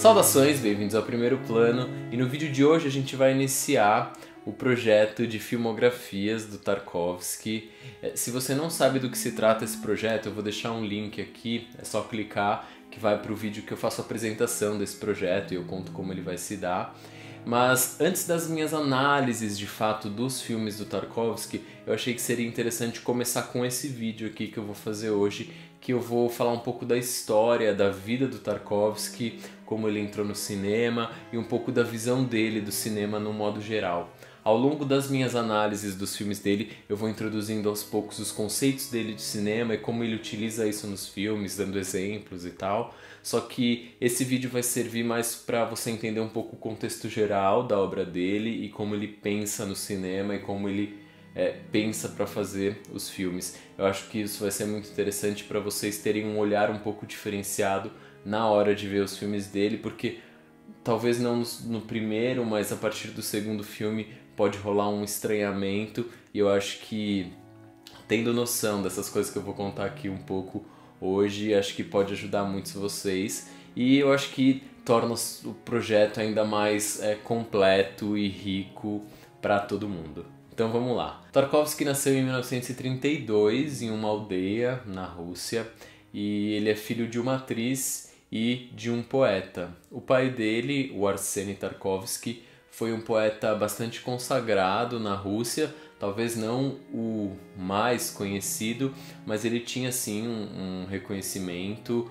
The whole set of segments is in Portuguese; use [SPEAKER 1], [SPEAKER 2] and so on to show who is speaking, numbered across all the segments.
[SPEAKER 1] Saudações, bem-vindos ao Primeiro Plano, e no vídeo de hoje a gente vai iniciar o projeto de filmografias do Tarkovsky. Se você não sabe do que se trata esse projeto, eu vou deixar um link aqui, é só clicar que vai para o vídeo que eu faço a apresentação desse projeto e eu conto como ele vai se dar. Mas antes das minhas análises de fato dos filmes do Tarkovsky, eu achei que seria interessante começar com esse vídeo aqui que eu vou fazer hoje, que eu vou falar um pouco da história, da vida do Tarkovsky, como ele entrou no cinema e um pouco da visão dele do cinema no modo geral. Ao longo das minhas análises dos filmes dele, eu vou introduzindo aos poucos os conceitos dele de cinema e como ele utiliza isso nos filmes, dando exemplos e tal. Só que esse vídeo vai servir mais para você entender um pouco o contexto geral da obra dele e como ele pensa no cinema e como ele pensa para fazer os filmes. Eu acho que isso vai ser muito interessante para vocês terem um olhar um pouco diferenciado na hora de ver os filmes dele, porque talvez não no primeiro, mas a partir do segundo filme pode rolar um estranhamento, e eu acho que tendo noção dessas coisas que eu vou contar aqui um pouco hoje, acho que pode ajudar muitos vocês, e eu acho que torna o projeto ainda mais completo e rico para todo mundo. Então vamos lá. Tarkovsky nasceu em 1932 em uma aldeia na Rússia, e ele é filho de uma atriz e de um poeta. O pai dele, o Arseny Tarkovsky, foi um poeta bastante consagrado na Rússia, talvez não o mais conhecido, mas ele tinha sim um reconhecimento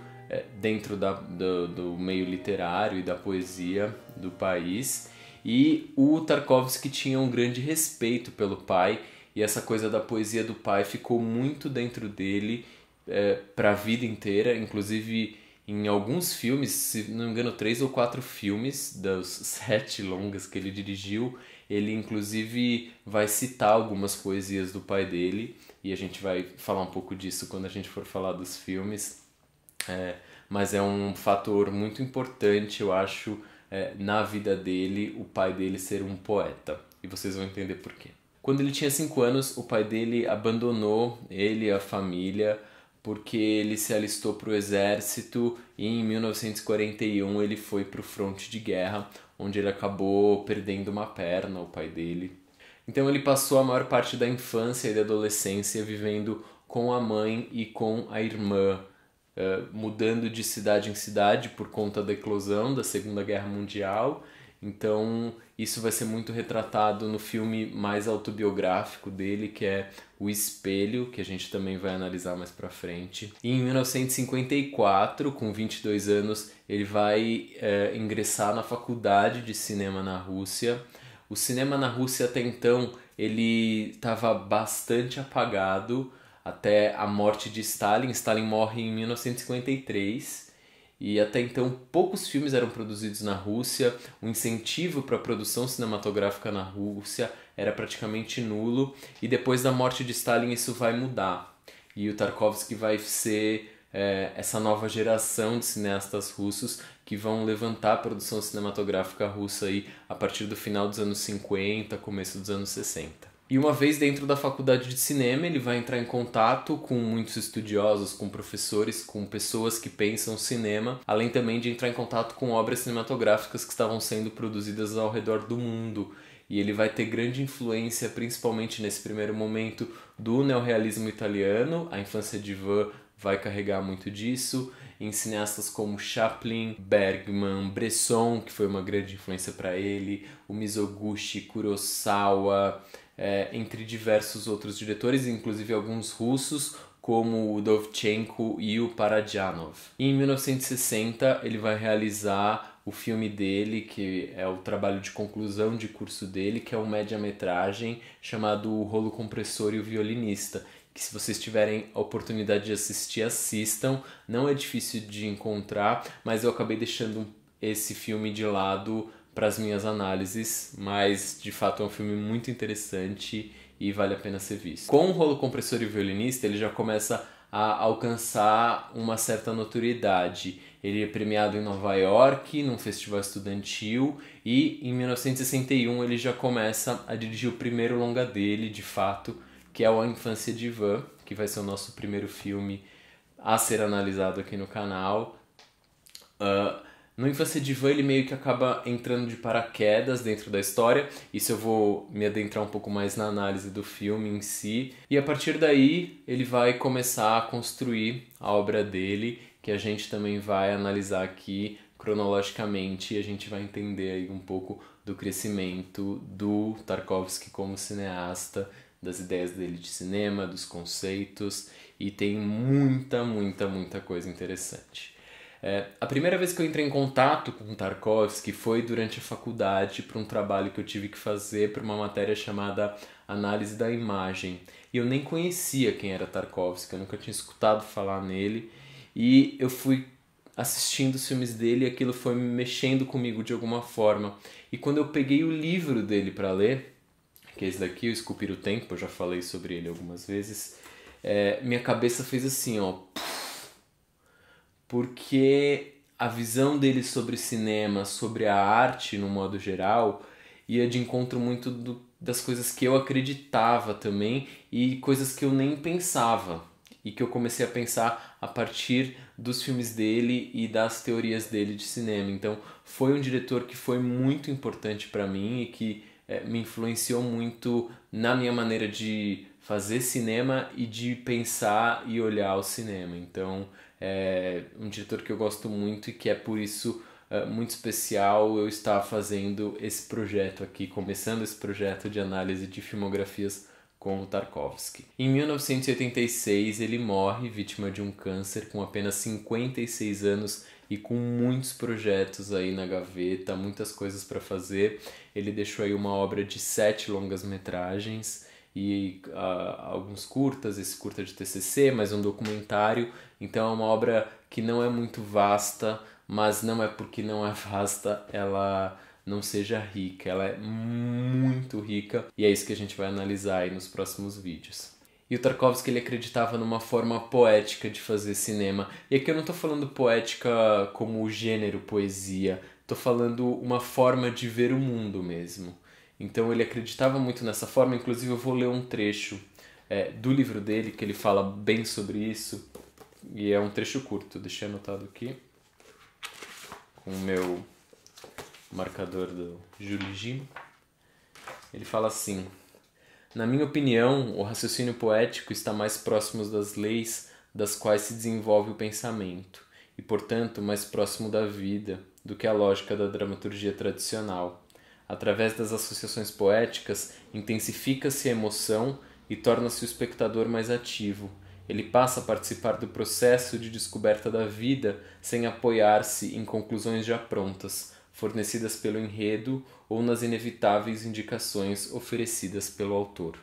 [SPEAKER 1] dentro do meio literário e da poesia do país. E o Tarkovsky tinha um grande respeito pelo pai, e essa coisa da poesia do pai ficou muito dentro dele para a vida inteira. Inclusive em alguns filmes, se não me engano 3 ou 4 filmes dos 7 longas que ele dirigiu, ele inclusive vai citar algumas poesias do pai dele, e a gente vai falar um pouco disso quando a gente for falar dos filmes. Mas é um fator muito importante, eu acho, na vida dele, o pai dele ser um poeta, e vocês vão entender por quê. Quando ele tinha 5 anos, o pai dele abandonou ele e a família porque ele se alistou para o exército, e em 1941 ele foi para o fronte de guerra, onde ele acabou perdendo uma perna, o pai dele. Então ele passou a maior parte da infância e da adolescência vivendo com a mãe e com a irmã, mudando de cidade em cidade por conta da eclosão da Segunda Guerra Mundial. Então isso vai ser muito retratado no filme mais autobiográfico dele, que é O Espelho, que a gente também vai analisar mais pra frente. E em 1954, com 22 anos, ele vai ingressar na faculdade de cinema na Rússia. O cinema na Rússia até então ele estava bastante apagado até a morte de Stalin. Stalin morre em 1953. E até então poucos filmes eram produzidos na Rússia, o incentivo para a produção cinematográfica na Rússia era praticamente nulo, e depois da morte de Stalin isso vai mudar. E o Tarkovsky vai ser essa nova geração de cineastas russos que vão levantar a produção cinematográfica russa aí a partir do final dos anos 50, começo dos anos 60. E uma vez dentro da faculdade de cinema, ele vai entrar em contato com muitos estudiosos, com professores, com pessoas que pensam cinema, além também de entrar em contato com obras cinematográficas que estavam sendo produzidas ao redor do mundo. E ele vai ter grande influência, principalmente nesse primeiro momento, do neorrealismo italiano. A Infância de Ivan vai carregar muito disso, em cineastas como Chaplin, Bergman, Bresson, que foi uma grande influência para ele, o Mizoguchi, Kurosawa, entre diversos outros diretores, inclusive alguns russos, como o Dovchenko e o Parajanov. E em 1960 ele vai realizar o filme dele, que é o trabalho de conclusão de curso dele, que é um média-metragem chamado O Rolo Compressor e o Violinista, que se vocês tiverem a oportunidade de assistir, assistam. Não é difícil de encontrar, mas eu acabei deixando esse filme de lado para as minhas análises, mas de fato é um filme muito interessante e vale a pena ser visto. Com O Rolo Compressor e o Violinista, ele já começa a alcançar uma certa notoriedade. Ele é premiado em Nova York, num festival estudantil, e em 1961 ele já começa a dirigir o primeiro longa dele, de fato, que é A Infância de Ivan, que vai ser o nosso primeiro filme a ser analisado aqui no canal. No Infância Divã ele meio que acaba entrando de paraquedas dentro da história, isso eu vou me adentrar um pouco mais na análise do filme em si, e a partir daí ele vai começar a construir a obra dele, que a gente também vai analisar aqui cronologicamente, e a gente vai entender aí um pouco do crescimento do Tarkovsky como cineasta, das ideias dele de cinema, dos conceitos, e tem muita coisa interessante. A primeira vez que eu entrei em contato com Tarkovsky foi durante a faculdade para um trabalho que eu tive que fazer para uma matéria chamada Análise da Imagem. E eu nem conhecia quem era Tarkovsky, eu nunca tinha escutado falar nele, e eu fui assistindo os filmes dele e aquilo foi mexendo comigo de alguma forma. E quando eu peguei o livro dele para ler, que é esse daqui, o Esculpir o Tempo, eu já falei sobre ele algumas vezes, minha cabeça fez assim, ó, porque a visão dele sobre cinema, sobre a arte no modo geral, ia de encontro muito das coisas que eu acreditava também e coisas que eu nem pensava e que eu comecei a pensar a partir dos filmes dele e das teorias dele de cinema. Então foi um diretor que foi muito importante para mim e que me influenciou muito na minha maneira de fazer cinema e de pensar e olhar o cinema. Então é um diretor que eu gosto muito e que é por isso muito especial eu estar fazendo esse projeto aqui, começando esse projeto de análise de filmografias com o Tarkovsky. Em 1986 ele morre vítima de um câncer com apenas 56 anos e com muitos projetos aí na gaveta, muitas coisas para fazer. Ele deixou aí uma obra de 7 longas-metragens e alguns curtas, esse curta de TCC, mais um documentário. Então é uma obra que não é muito vasta, mas não é porque não é vasta ela não seja rica, ela é muito rica e é isso que a gente vai analisar aí nos próximos vídeos. E o Tarkovsky ele acreditava numa forma poética de fazer cinema. E aqui eu não estou falando poética como o gênero poesia, estou falando uma forma de ver o mundo mesmo. Então ele acreditava muito nessa forma, inclusive eu vou ler um trecho do livro dele que ele fala bem sobre isso. E é um trecho curto, deixei anotado aqui com o meu marcador do Jules Jim. Ele fala assim: na minha opinião, o raciocínio poético está mais próximo das leis das quais se desenvolve o pensamento, e, portanto, mais próximo da vida do que a lógica da dramaturgia tradicional. Através das associações poéticas, intensifica-se a emoção e torna-se o espectador mais ativo. Ele passa a participar do processo de descoberta da vida sem apoiar-se em conclusões já prontas, fornecidas pelo enredo ou nas inevitáveis indicações oferecidas pelo autor.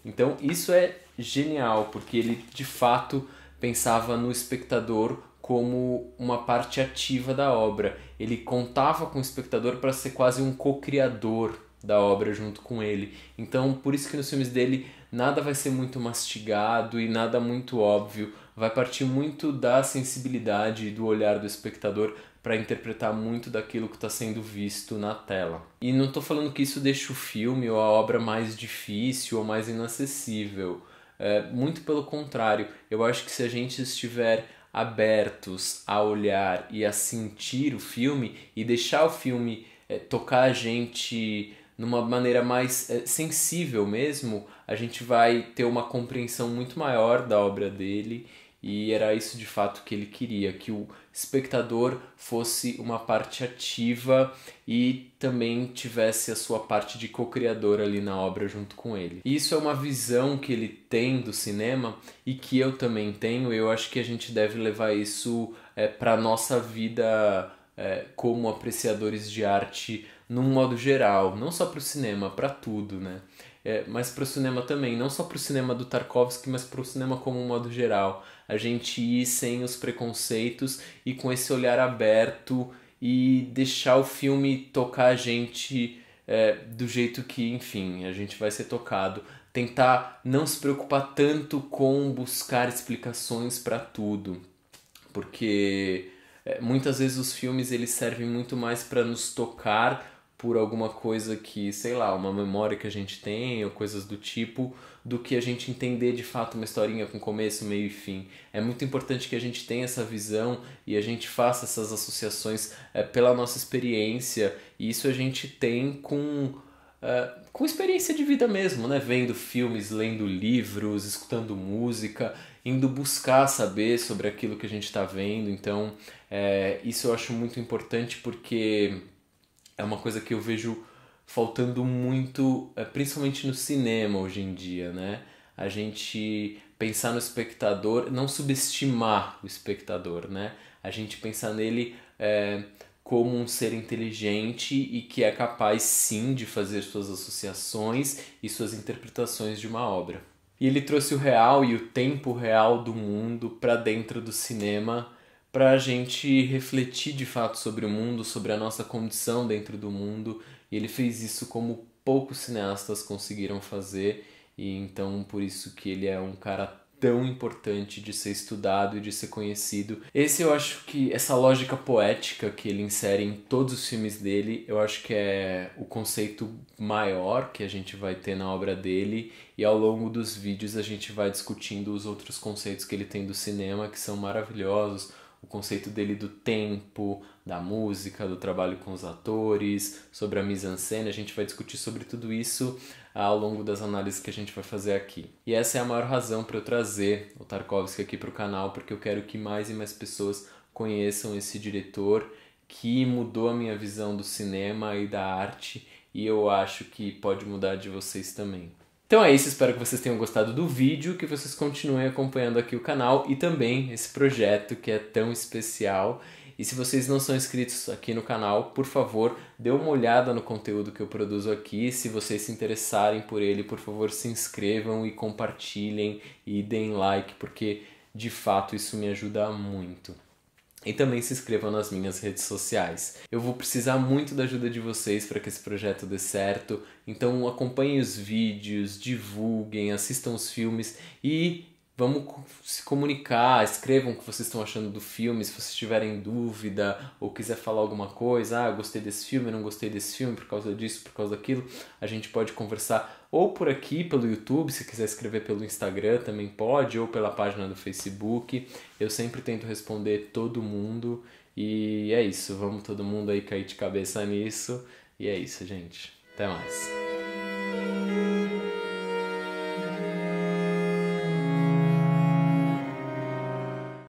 [SPEAKER 1] Então isso é genial, porque ele de fato pensava no espectador como uma parte ativa da obra. Ele contava com o espectador para ser quase um co-criador da obra junto com ele. Então por isso que nos filmes dele nada vai ser muito mastigado e nada muito óbvio. Vai partir muito da sensibilidade e do olhar do espectador para interpretar muito daquilo que está sendo visto na tela. E não estou falando que isso deixa o filme ou a obra mais difícil ou mais inacessível. Muito pelo contrário. Eu acho que se a gente estiver abertos a olhar e a sentir o filme e deixar o filme tocar a gente numa maneira mais sensível mesmo, a gente vai ter uma compreensão muito maior da obra dele. E era isso de fato que ele queria, que o espectador fosse uma parte ativa e também tivesse a sua parte de co-criador ali na obra junto com ele. E isso é uma visão que ele tem do cinema e que eu também tenho, e eu acho que a gente deve levar isso para a nossa vida como apreciadores de arte num modo geral, não só para o cinema, para tudo, né? Mas para o cinema também, não só para o cinema do Tarkovsky, mas para o cinema como um modo geral. A gente ir sem os preconceitos e com esse olhar aberto e deixar o filme tocar a gente do jeito que, enfim, a gente vai ser tocado. Tentar não se preocupar tanto com buscar explicações para tudo, porque muitas vezes os filmes eles servem muito mais para nos tocar por alguma coisa que, sei lá, uma memória que a gente tem ou coisas do tipo, do que a gente entender de fato uma historinha com começo, meio e fim. É muito importante que a gente tenha essa visão e a gente faça essas associações pela nossa experiência, e isso a gente tem com experiência de vida mesmo, né? Vendo filmes, lendo livros, escutando música, indo buscar saber sobre aquilo que a gente está vendo. Então, isso eu acho muito importante porque é uma coisa que eu vejo faltando muito, principalmente no cinema hoje em dia, né? A gente pensar no espectador, não subestimar o espectador, né? A gente pensar nele como um ser inteligente e que é capaz sim de fazer suas associações e suas interpretações de uma obra. E ele trouxe o real e o tempo real do mundo para dentro do cinema, para a gente refletir de fato sobre o mundo, sobre a nossa condição dentro do mundo. E ele fez isso como poucos cineastas conseguiram fazer, e então por isso que ele é um cara tão importante de ser estudado e de ser conhecido. Esse eu acho que essa lógica poética que ele insere em todos os filmes dele, eu acho que é o conceito maior que a gente vai ter na obra dele, e ao longo dos vídeos a gente vai discutindo os outros conceitos que ele tem do cinema, que são maravilhosos. O conceito dele do tempo, da música, do trabalho com os atores, sobre a mise-en-scène. A gente vai discutir sobre tudo isso ao longo das análises que a gente vai fazer aqui. E essa é a maior razão para eu trazer o Tarkovsky aqui para o canal, porque eu quero que mais e mais pessoas conheçam esse diretor que mudou a minha visão do cinema e da arte, e eu acho que pode mudar de vocês também. Então é isso, espero que vocês tenham gostado do vídeo, que vocês continuem acompanhando aqui o canal e também esse projeto que é tão especial. E se vocês não são inscritos aqui no canal, por favor, dê uma olhada no conteúdo que eu produzo aqui. Se vocês se interessarem por ele, por favor, se inscrevam e compartilhem e deem like, porque de fato isso me ajuda muito. E também se inscrevam nas minhas redes sociais. Eu vou precisar muito da ajuda de vocês para que esse projeto dê certo, então acompanhem os vídeos, divulguem, assistam os filmes e vamos se comunicar, escrevam o que vocês estão achando do filme, se vocês tiverem dúvida ou quiser falar alguma coisa, gostei desse filme, não gostei desse filme por causa disso, por causa daquilo, a gente pode conversar ou por aqui pelo YouTube, se quiser escrever pelo Instagram também pode, ou pela página do Facebook. Eu sempre tento responder todo mundo e é isso, vamos todo mundo aí cair de cabeça nisso e é isso, gente. Até mais.